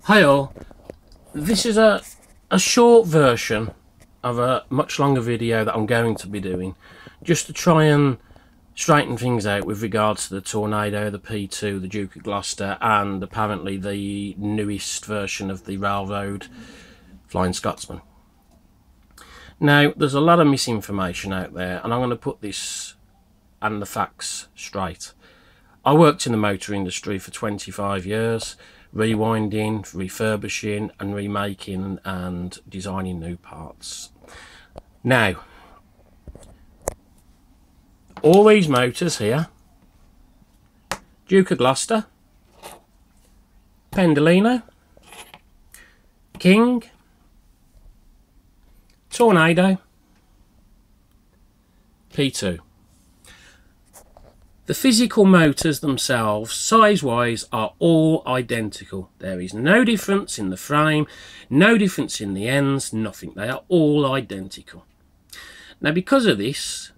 Hi all, this is a short version of a much longer video that I'm going to be doing just to try and straighten things out with regards to the Tornado, the P2, the Duke of Gloucester and apparently the newest version of the Railroad Flying Scotsman. Now there's a lot of misinformation out there and I'm going to put this and the facts straight. I worked in the motor industry for 25 years, rewinding, refurbishing and remaking and designing new parts. Now, all these motors here, Duke of Gloucester, Pendolino, King, Tornado, P2. The physical motors themselves, size-wise, are all identical. There is no difference in the frame, no difference in the ends, nothing. They are all identical. Now, because of this,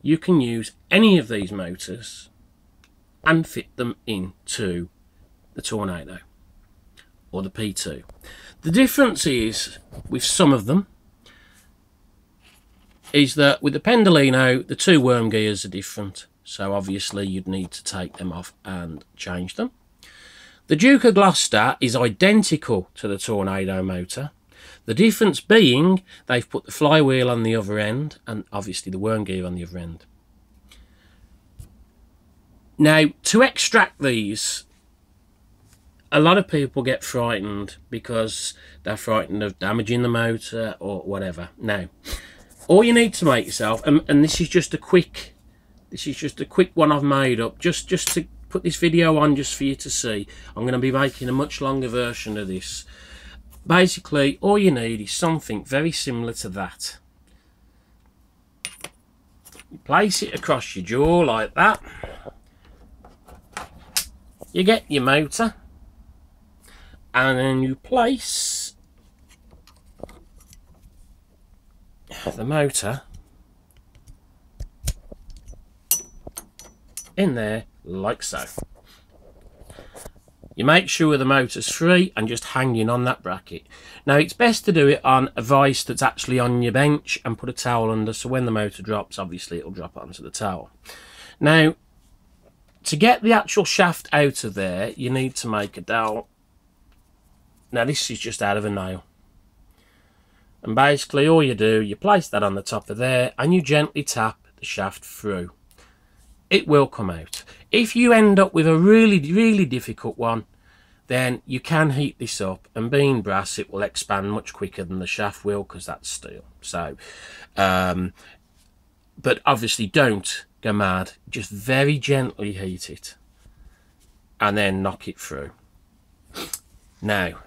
you can use any of these motors and fit them into the Tornado or the P2. The difference is, with some of them, is that with the Pendolino, the two worm gears are different. So obviously you'd need to take them off and change them. The Duke of Gloucester is identical to the Tornado motor. The difference being they've put the flywheel on the other end and obviously the worm gear on the other end. Now, to extract these, a lot of people get frightened because they're frightened of damaging the motor or whatever. Now, all you need to make yourself, and this is just a quick one I've made up just to put this video on just for you to see. I'm going to be making a much longer version of this. Basically, all you need is something very similar to that. You place it across your jaw like that. You get your motor. And then you place the motor in there like so. You make sure the motor's free and just hanging on that bracket. Now it's best to do it on a vise that's actually on your bench and put a towel under, so when the motor drops obviously it'll drop onto the towel. Now to get the actual shaft out of there you need to make a dowel. Now this is just out of a nail, and basically all you do, you place that on the top of there and you gently tap the shaft through. It will come out. If you end up with a really difficult one, then you can heat this up, and being brass it will expand much quicker than the shaft will because that's steel. So but obviously don't go mad, just very gently heat it and then knock it through. Now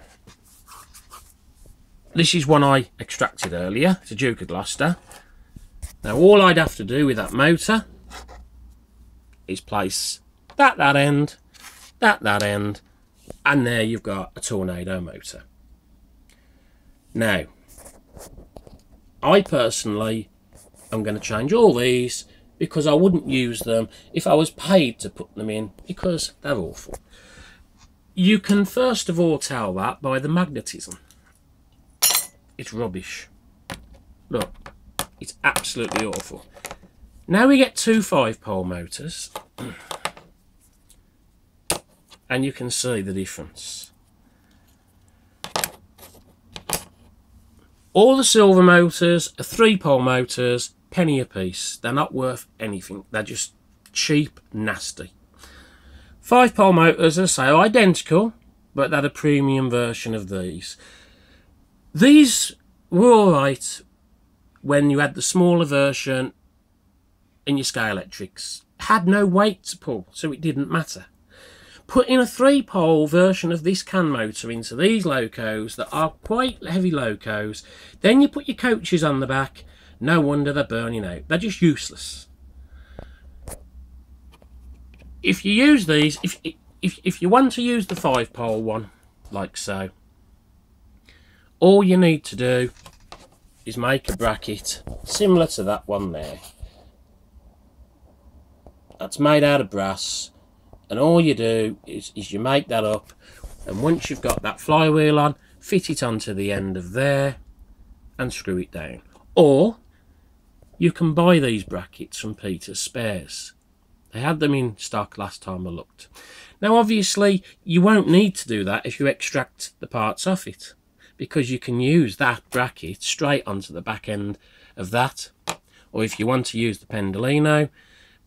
this is one I extracted earlier. It's a Duke of Gloucester. Now all I'd have to do with that motor is place that end, that end, and there you've got a Tornado motor. Now, I personally am going to change all these because I wouldn't use them if I was paid to put them in because they're awful. You can first of all tell that by the magnetism. It's rubbish. Look, it's absolutely awful. Now we get two 5-pole motors and you can see the difference. All the silver motors are 3-pole motors, penny a piece. They're not worth anything. They're just cheap, nasty. 5-pole motors are so identical, but they're the premium version of these. These were alright when you had the smaller version in your Sky Electrics. Had no weight to pull, so it didn't matter. Putting a 3-pole version of this can motor into these locos that are quite heavy locos, then you put your coaches on the back, no wonder they're burning out. They're just useless. If you use these, if you want to use the 5-pole one, like so, all you need to do is make a bracket similar to that one there. That's made out of brass, and all you do is you make that up And once you've got that flywheel on, fit it onto the end of there and screw it down. Or you can buy these brackets from Peter's Spares. They had them in stock last time I looked. Now obviously you won't need to do that if you extract the parts off it, because you can use that bracket straight onto the back end of that. Or if you want to use the Pendolino,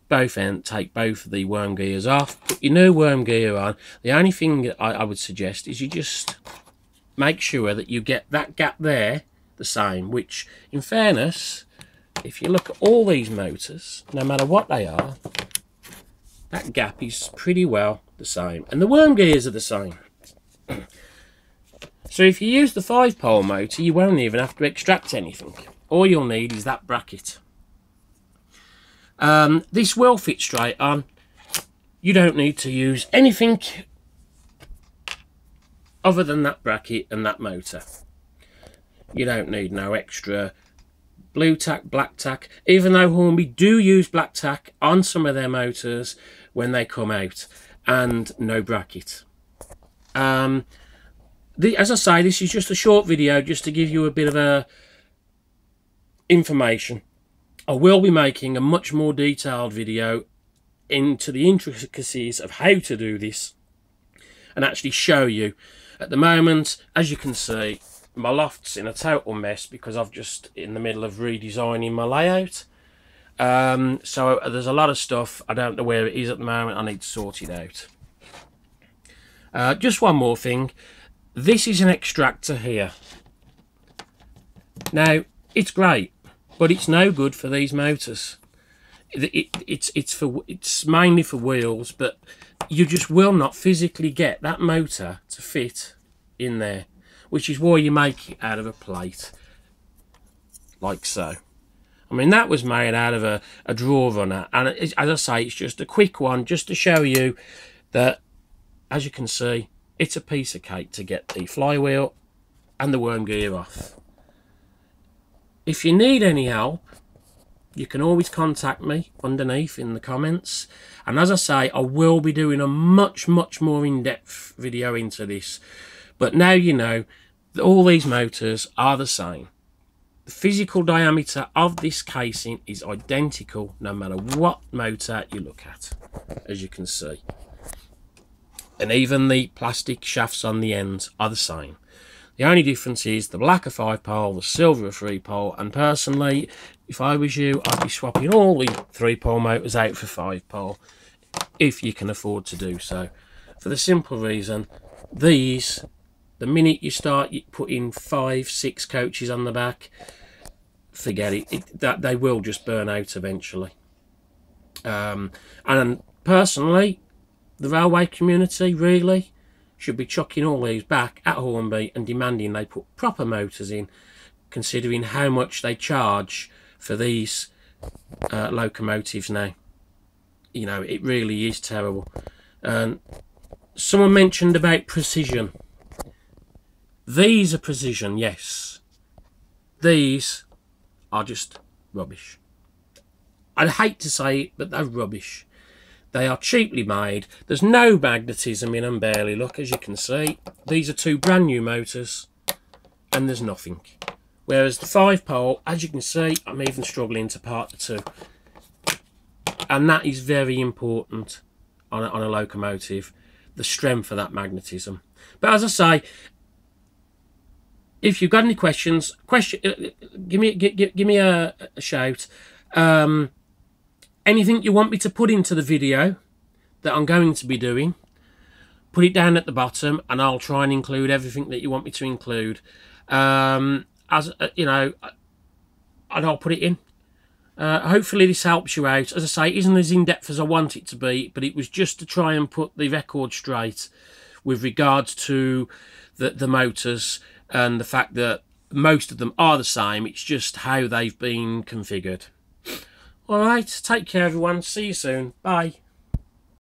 both end, take both of the worm gears off, put your new worm gear on. The only thing I would suggest is you just make sure that you get that gap there the same, which in fairness, if you look at all these motors, no matter what they are, that gap is pretty well the same, and the worm gears are the same. So if you use the 5-pole motor, you won't even have to extract anything. All you'll need is that bracket. This will fit straight on. You don't need to use anything other than that bracket and that motor. You don't need no extra blue tack, black tack, even though Hornby do use black tack on some of their motors when they come out, and no bracket. As I say, this is just a short video just to give you a bit of information. I will be making a much more detailed video into the intricacies of how to do this and actually show you. At the moment, as you can see, my loft's in a total mess because I've just in the middle of redesigning my layout. So there's a lot of stuff. I don't know where it is at the moment. I need to sort it out. Just one more thing. This is an extractor here. Now, it's great, but it's no good for these motors. It's mainly for wheels, but you just will not physically get that motor to fit in there, which is why you make it out of a plate, like so. I mean, that was made out of a draw runner, and as I say, it's just a quick one, just to show you that, as you can see, it's a piece of cake to get the flywheel and the worm gear off. If you need any help, you can always contact me underneath in the comments. And as I say, I will be doing a much more in-depth video into this. But now you know that all these motors are the same. The physical diameter of this casing is identical no matter what motor you look at, as you can see. And even the plastic shafts on the ends are the same. The only difference is the black a 5-pole, the silver a 3-pole, and personally, if I was you, I'd be swapping all the 3-pole motors out for 5-pole, if you can afford to do so. For the simple reason, these, the minute you start putting 5-6 coaches on the back, forget it, that they will just burn out eventually. And personally, the railway community really should be chucking all these back at Hornby and demanding they put proper motors in, considering how much they charge for these locomotives now. You know, it really is terrible. Someone mentioned about precision. These are precision, yes. These are just rubbish. I'd hate to say it, but they're rubbish. They are cheaply made. There's no magnetism in them, barely. Look, as you can see, these are 2 brand new motors, and there's nothing. Whereas the 5-pole, as you can see, I'm even struggling to part the 2. And that is very important on a locomotive, the strength of that magnetism. But as I say, if you've got any questions, give me a shout. Anything you want me to put into the video that I'm going to be doing, put it down at the bottom, and I'll try and include everything that you want me to include. As you know, and I'll put it in. Hopefully this helps you out. As I say, it isn't as in-depth as I want it to be, but it was just to try and put the record straight with regards to the motors and the fact that most of them are the same. It's just how they've been configured. Alright, take care everyone. See you soon. Bye.